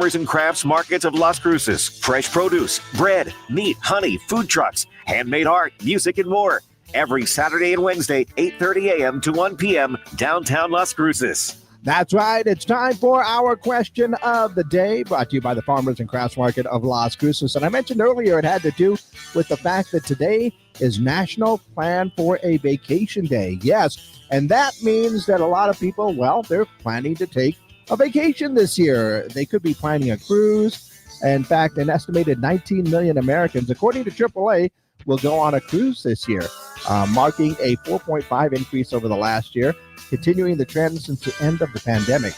Farmers and Crafts Markets of Las Cruces. Fresh produce, bread, meat, honey, food trucks, handmade art, music, and more. Every Saturday and Wednesday, 8:30 a.m. to 1 p.m., downtown Las Cruces. That's right. It's time for our question of the day, brought to you by the Farmers and Crafts Market of Las Cruces. And I mentioned earlier it had to do with the fact that today is National Plan for a Vacation Day. Yes, and that means that a lot of people, well, they're planning to take a vacation this year. They could be planning a cruise. In fact, an estimated 19 million Americans, according to AAA, will go on a cruise this year, marking a 4.5 increase over the last year, continuing the trend since the end of the pandemic.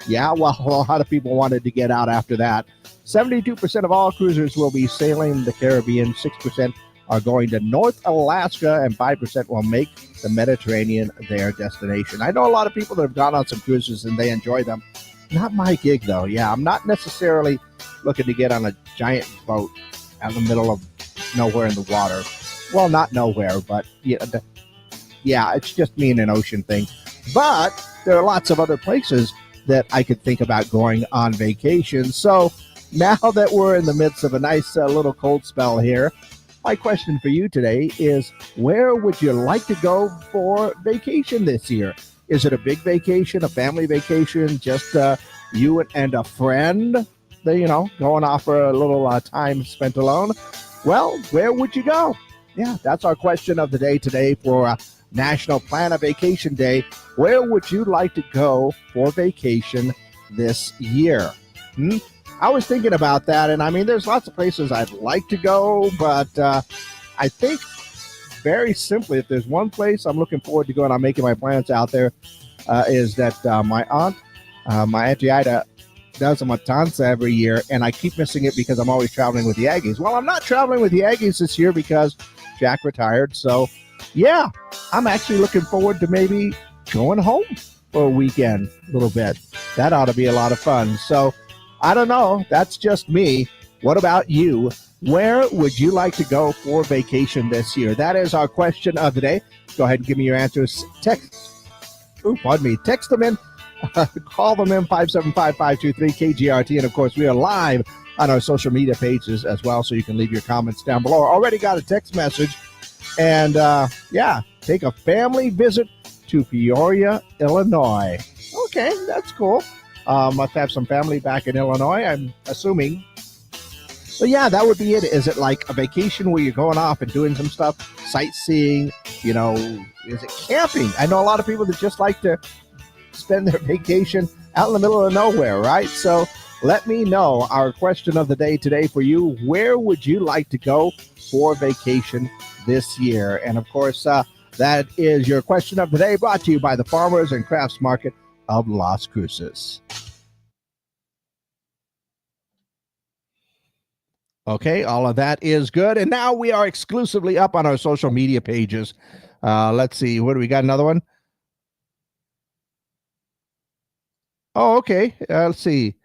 Yeah, well, a lot of people wanted to get out after that. 72% of all cruisers will be sailing the Caribbean, 6% are going to North Alaska, and 5% will make the Mediterranean their destination. I know a lot of people that have gone on some cruises and they enjoy them. Not my gig, though. Yeah, I'm not necessarily looking to get on a giant boat out in the middle of nowhere in the water. Well, not nowhere, but yeah, it's just me and an ocean thing. But there are lots of other places that I could think about going on vacation. So now that we're in the midst of a nice little cold spell here, my question for you today is, where would you like to go for vacation this year? Is it a big vacation, a family vacation, just you and a friend, going off for a little time spent alone? Well, where would you go? Yeah, that's our question of the day today for National Plan a Vacation Day. Where would you like to go for vacation this year? I was thinking about that, and I mean, there's lots of places I'd like to go, but I think very simply, if there's one place I'm looking forward to going, I'm making my plans out there, is that my Auntie Ida, does a matanza every year, and I keep missing it because I'm always traveling with the Aggies. Well, I'm not traveling with the Aggies this year because Jack retired, so yeah, I'm actually looking forward to maybe going home for a weekend a little bit. That ought to be a lot of fun. So I don't know. That's just me. What about you? Where would you like to go for vacation this year? That is our question of the day. Go ahead and give me your answers. Text them in. Call them in, 575-523-KGRT. And, of course, we are live on our social media pages as well, so you can leave your comments down below. Already got a text message. And, take a family visit to Peoria, Illinois. Okay, that's cool. Must have some family back in Illinois, I'm assuming. So, yeah, that would be it. Is it like a vacation where you're going off and doing some stuff, sightseeing, is it camping? I know a lot of people that just like to spend their vacation out in the middle of nowhere, right? So let me know. Our question of the day today for you, where would you like to go for vacation this year? And of course, that is your question of the day, brought to you by the Farmers and Crafts Market of Las Cruces. Okay, all of that is good. And now we are exclusively up on our social media pages. Let's see, what do we got? Another one? Oh, okay. Let's see.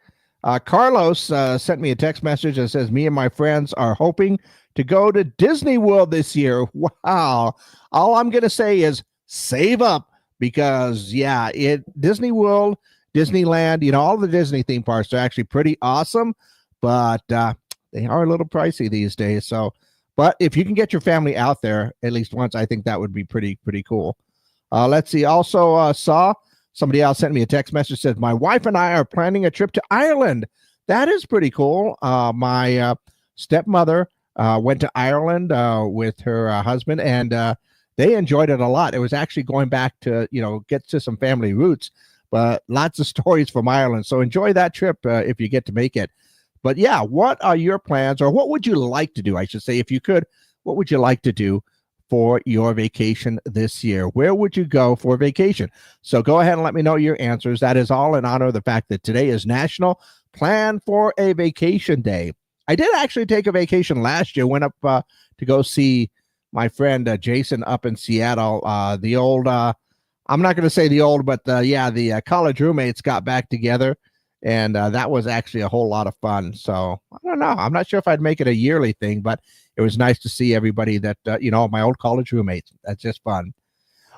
Carlos sent me a text message that says, me and my friends are hoping to go to Disney World this year. Wow. All I'm going to say is save up because, Disney World, Disneyland, all the Disney theme parks are actually pretty awesome, but they are a little pricey these days. So, but if you can get your family out there at least once, I think that would be pretty cool. Let's see. Also saw somebody else sent me a text message, says, my wife and I are planning a trip to Ireland. That is pretty cool. My stepmother went to Ireland with her husband, and they enjoyed it a lot. It was actually going back to, get to some family roots, but lots of stories from Ireland. So enjoy that trip if you get to make it. But yeah, what are your plans, or what would you like to do? I should say, if you could, what would you like to do for your vacation this year? Where would you go for vacation? So go ahead and let me know your answers. That is all in honor of the fact that today is National Plan for a Vacation Day. I did actually take a vacation last year. Went up to go see my friend Jason up in Seattle. The old, I'm not going to say the old, but the college roommates got back together, and that was actually a whole lot of fun. So I don't know. I'm not sure if I'd make it a yearly thing, but it was nice to see everybody that, my old college roommates. That's just fun.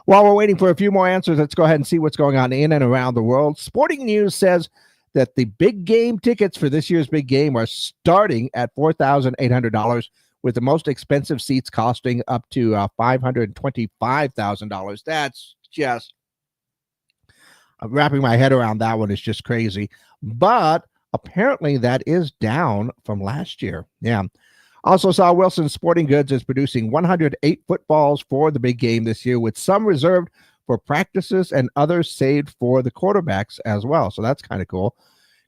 While we're waiting for a few more answers, let's go ahead and see what's going on in and around the world. Sporting News says that the big game tickets for this year's big game are starting at $4,800, with the most expensive seats costing up to $525,000. That's just wrapping my head around that one is just crazy. But apparently that is down from last year. Yeah. Also saw Wilson Sporting Goods is producing 108 footballs for the big game this year, with some reserved for practices and others saved for the quarterbacks as well. So that's kind of cool.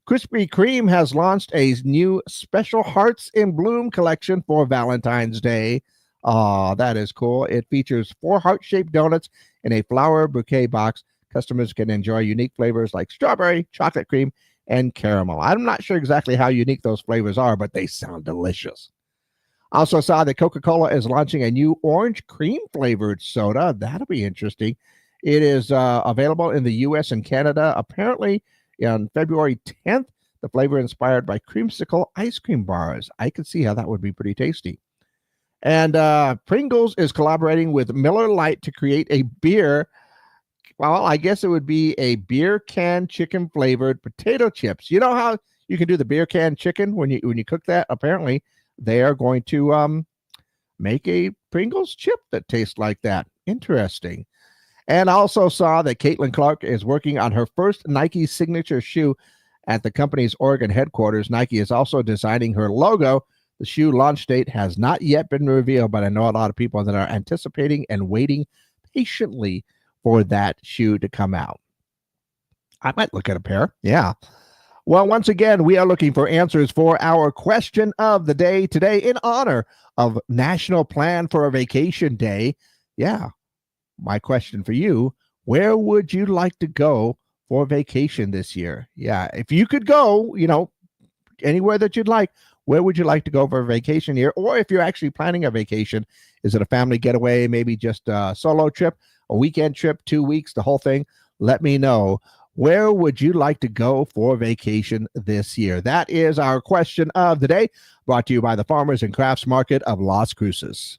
Krispy Kreme has launched a new Special Hearts in Bloom collection for Valentine's Day. Oh, that is cool. It features 4 heart-shaped donuts in a flower bouquet box. Customers can enjoy unique flavors like strawberry, chocolate cream, and caramel. I'm not sure exactly how unique those flavors are, but they sound delicious. Also saw that Coca-Cola is launching a new orange cream flavored soda. That'll be interesting. It is available in the U.S. and Canada. Apparently, on February 10th, the flavor inspired by creamsicle ice cream bars. I could see how that would be pretty tasty. And Pringles is collaborating with Miller Lite to create a beer. Well, I guess it would be a beer can chicken flavored potato chips. You know how you can do the beer can chicken when you cook that? Apparently, they are going to make a Pringles chip that tastes like that. Interesting. And I also saw that Caitlin Clark is working on her first Nike signature shoe at the company's Oregon headquarters. Nike is also designing her logo. The shoe launch date has not yet been revealed, but I know a lot of people that are anticipating and waiting patiently for that shoe to come out. I might look at a pair. Yeah. Well, once again, we are looking for answers for our question of the day today in honor of National Plan for a Vacation Day. Yeah. My question for you, where would you like to go for vacation this year? Yeah. If you could go, anywhere that you'd like, where would you like to go for a vacation here? Or if you're actually planning a vacation, is it a family getaway, maybe just a solo trip, a weekend trip, 2 weeks, the whole thing? Let me know. Where would you like to go for vacation this year? That is our question of the day, brought to you by the Farmers and Crafts Market of Las Cruces.